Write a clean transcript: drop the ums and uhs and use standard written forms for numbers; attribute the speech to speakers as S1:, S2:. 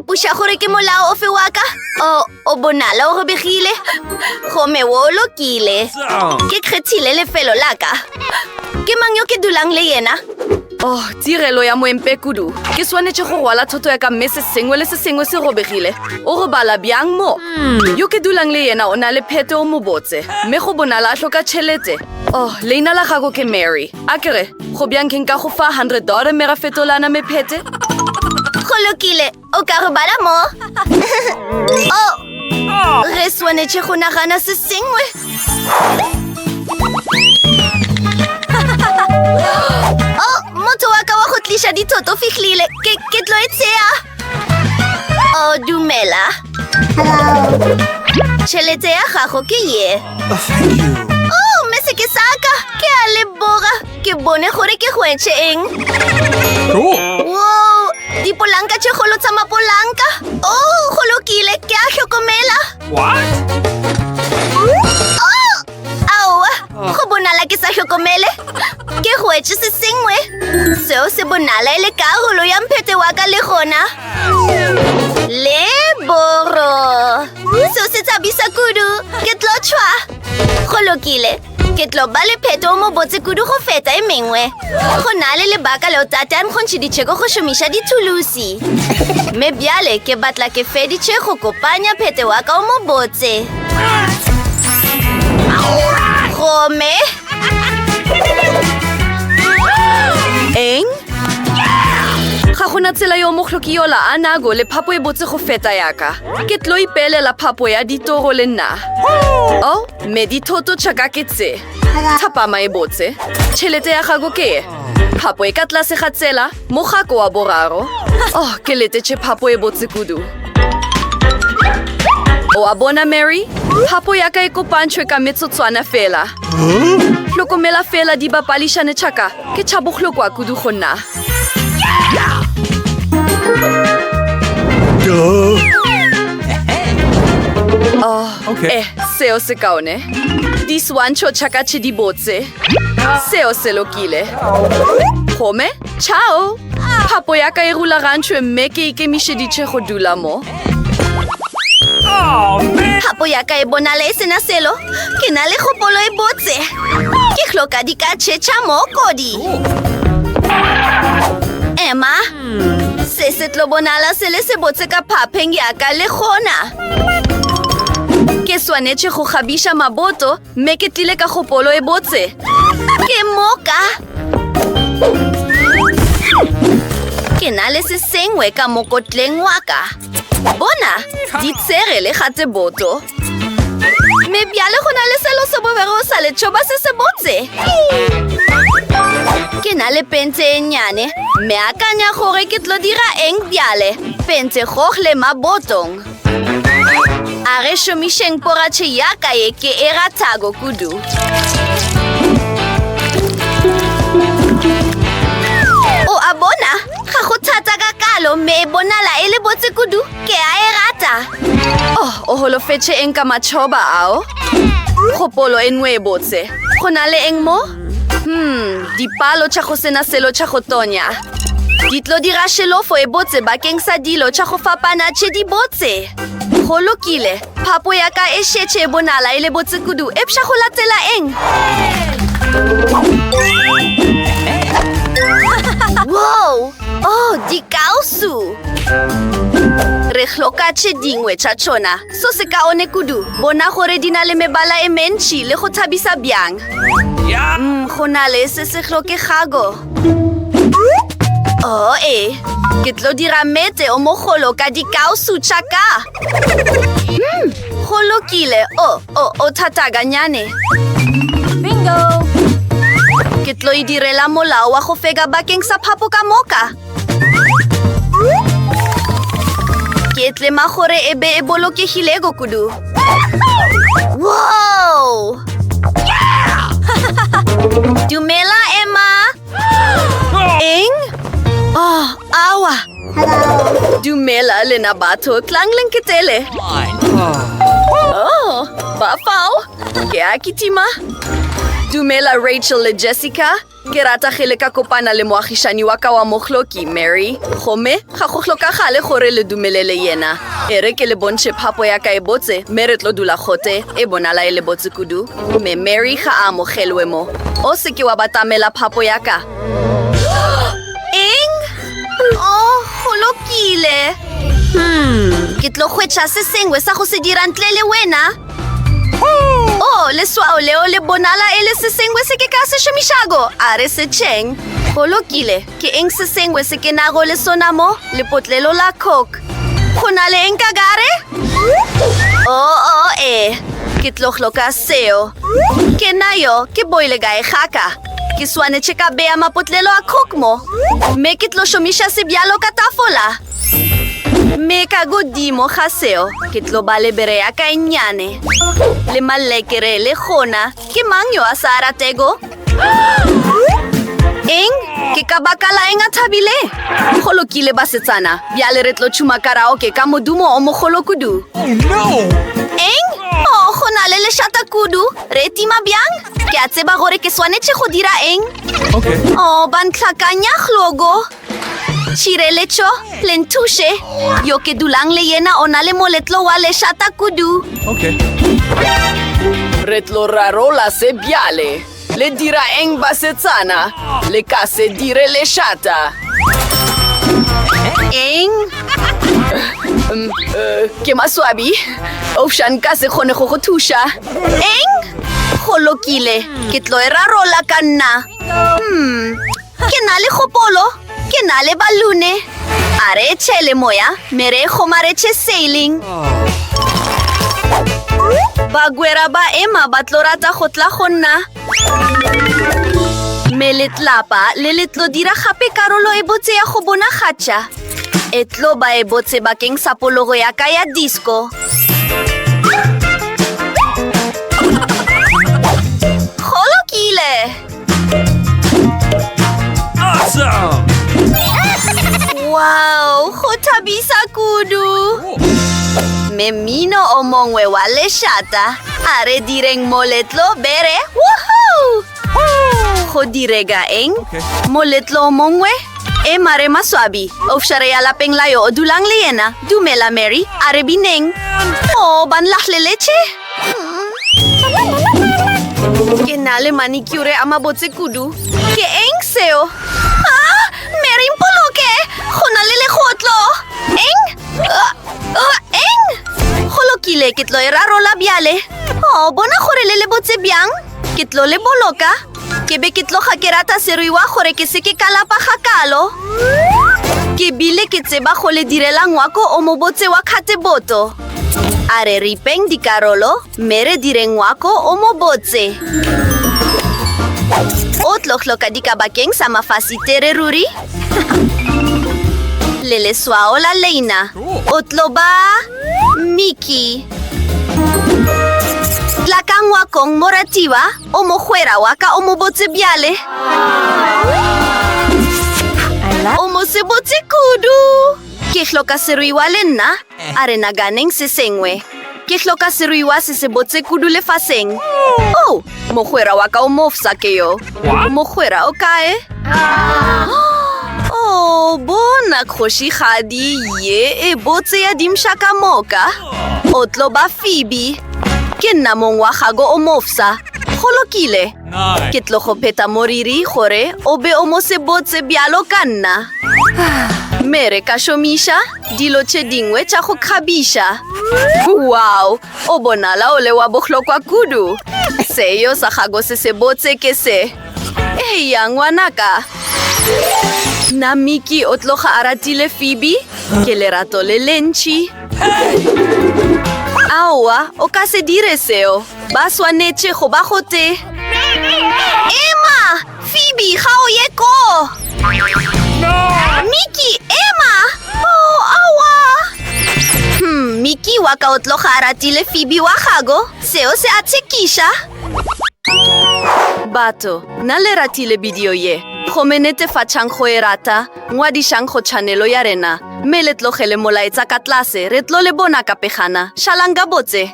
S1: puša gore ke molao ofe wa ka? O bonala o robegile? Gomme o lokile. Ke kgethile lefelo la ka. Ke mang yo ke dulang le yena?
S2: Tirelo ya moempe kudu. Ke swanetše go rwala thoto ya ka mme se sengwe le se sengwe se robegile. O robala bjang mo? Yo ke dulang le yena o na le phete o mo botse. Mme go bonala a hloka tšhelete. Leina la gago ke Mary. A kere, go bjang ke nka go fa $100 mme ra fetolana me phete?
S1: Go lokile. O ka robala mo? Re swanetše go nagana se sengwe. Motho wa ka wa go tliša dithoto fihlile. Ke tlo e tšea. Dumela. Tšhelete ya gago ke ye. Mme se ke saka. Ke a leboga. Ke bone gore ke hwetše eng. Wow, dipolanka tše kgolo tša mapolanka. Go lokile. Ke a hlokomela. Go bonala ke sa hlokomele. Ke hwetše se sengwe. Seo se bonala e le karolo ya mphete wa ka le gona. Leboro. Seo se tshabisa kudu. Ke tlo tšhwa. Go lokile. Ke tlo ba le phete o mo botse kudu go feta e mengwe. Go na le lebaka leo tate a nkgontšheditše go šomiša dithulusi. Mme bjale ke batla ke feditše go kopanya phete wa ka o mo botse. Gomme
S2: Eng? Ga gona tsela yo motlhoki yola a nago le phapo e botse go feta yaka. Ke tlo ipeelela phapo ya ditoro le nna. Mme dithoto tšaka ke tse. Thapama e botse. Tšhelete ya gago ke phapo e ka tlase ga tsela mogako wa boraro. Ke letetše phapo e botse kudu. O a bona Mary? Phapo ya ka e kopantšhwe ka metsotswana fela. Hlokomela fela di bapališane tšaka. Ke tšhabohlokwa kudu go nna. Seo se kaone. Di swantšho tšaka tše di botse. Seo se lokile. Gomme, ciao! Phapo ya ka e rulagantšhwe mme ke ikemišeditše go dula mo.
S1: Phapo ya ka e bonala e sena selo. Ke na le kgopolo e botse. Ke hloka di ka tšhetša mo kodi. Emma, se tlo bonala se le se botse ka phapeng ya ka le gona. Ke swanetše go gabiša maboto mme ke tlile ka kgopolo e botse. Ke moka. Ke na le se sengwe ka mokotleng wa ka. Bona, di tsere le gatse boto. Mme bjale go na le selo se bobego sa letšhoba se se botse. Ke na le pente e nnyane, mme akanya gore ke tlo dira eng bjale. Pente gogle mabotong. A re šomišeng poratšhe ya ka ye ke e ratago kudu. A bona, ga go thata ka kalo mme e bonala e le botse kudu. Ke a e rata. O holofetše eng ka matšhoba ao? Kgopolo e nngwe e botse. Go na le eng mo? Dipalo tša go sena selo tša go tonya. Di tlo dira šelofo e botse bakeng sa dilo tša go fapana tše di botse. Go lokile. Phapo ya ka e šetše e bonala e le botse kudu. E pša go latela eng? Wow! Dikausu! Re hloka tše dingwe tša tšona. So se kaone kudu. Bona gore di na le mebala e mentši le go thabisa bjang. Go na le se se hlokegago. Ke tlo dira mete o mogolo ka dikausu tša ka. Go lokile. O thataganyane. Bingo! Ke tlo e direla molao wa go fega bakeng sa phapo ka moka. Ke tlema gore e be e bolokegilego kudu. Wow! Dumela, Emma! Eng? Awa! Dumela, Lena Bato. Klang lang kitele. Bafao! Ke a kitima.
S2: Dumela Rachel le Jessica. Ke rata ge le ka kopana le moagišani wa ka wa mohloki, Mary. Gomme ga go tlhokagale gore le dumelele yena. E re ke le bontšhe phapo ya ka e botse, mme re tlo dula gote e bonala e le botse kudu. Mme Mary ga a amogelwe mo. O se ke wa batamela phapo ya ka.
S1: Eng? Oh, go lokile. Ke tlo hwetša se sengwe sa go se dira ntle le wena. Oh, leswao leo le bonala e le se sengwe se ke ka se šomišago. A re se tšheng. Go lokile, ke eng se sengwe se ke nago le sona mo lepotlelo la Coke. Go na le eng ka gare? Ke tlo hloka seo. Ke nayo, ke boile gae gaka. Ke swanetše ka bea mapotlelo a Coke mo. Me ke tlo šomiša sebjalo ka tafola. Me ka godimo ga seo, ke tlo ba le bere ya ka ennyane. Le malekere le gona, ke mang yo a sa ratego? Eng? Ke ka baka la eng a thabile?
S2: Go lokile basetsana, bjale re tlo tšhuma karaoke ka modumo o mogolo kudu.
S1: Eng? Oh, go na le lešata kudu. Re tima bjang? Ke a tseba gore ke swanetše go dira eng? Oh, ba ntlhakanya logo. Chireletšo, lentuše. Yo ke dulang le yena o na le moletlo wa lešata kudu.
S2: Re tlo rarola se bjale. Le dira eng basetsana. Le ka se dire lešata.
S1: Eng?
S2: Ke maswabi. Ofšan ka se kgone go go thuša.
S1: Eng? Go lokile, ke tlo e rarola ka nna. Ke na le kgopolo, ke na le balune. A re tšhele moya, me re kgomaretše sailing. Bagwera ba ema ba tlo rata go tla go nna. Me letlapa le le tlo dira gape karolo e botse ya go bonagatša. E tlo ba e botse bakeng sa pologo ya ka ya disco. Go lokile.
S3: Awesome!
S1: Wow, go thabisa kudu. Memino o mongwe wa lešata. A re direng moletlo bere. Woohoo! Go direga eng? Moletlo o mongwe? E mare maswabi. Ofšare ya lapeng la yo o dulang le yena. Dumela Mary, a re bineng. Oh, ban lahleletje? Ke na le manicure a mabotse kudu. Ke eng seo? Mary mpoloke! Go na le legotlo! Eng? Eng? Go lokile, ke tlo e rarola bjale. Oh, bona gore le botse bjang? Ke tlo le boloka. Ke be ke tlo ga ke rata seruiwa gore ke se ke kalapa gakalo. Ke bile ke tseba go le direla ngwako o mobotse wa kgateboto. A re ripeng dikarolo, me re dire ngwako o mobotse. O tlo hloka dikabakeng sa mafasitere ruri. Le leswao la leina. O tlo ba Mickey. Tlaka ngwakong moratiwa o mogwera wa ka o mobotse bjale. O mo se botse kudu. Ke hloka seruiwa le nna, a re naganeng se sengwe. Ke hloka seruiwa se se botse kudu lefaseng. Oh, mogwera wa ka o mofsa ke yo. Mogwera o kae? Oh, bona kgošigadi ye e botse ya dimšaka moka. O tlo ba Phoebe. Ke nna mong wa gago o mofsa. Go lokile. Ke tlo go pheta moriri gore o be o mo se botse bjalo ka nna. Mere ka šomiša dilo tše dingwe tša go kgabiša. Wow, o bonala o le wa bohlokwa kudu. Seyo sa gago se se botse ke se. Eya ngwanaka. Na Mickey o tlo ga a ratile Phoebe? Ke lerato le lentši. Aowa, o ka se dire seo. Ba swanetše go ba gote. Emma! Phoebe, ga o ye ko! Mickey, Emma! Oh, awa! Mickey wa ka o tlo ga a ratile Phoebe wa gago. Seo se a tshekiša. Bato, na le ratile video ye. Go me netefatšang go e rata, ngwadišang go channelo ya rena. Me le tlogele molaetsa ka tlase, re tlo le bona ka pegana. Šalang ka botse.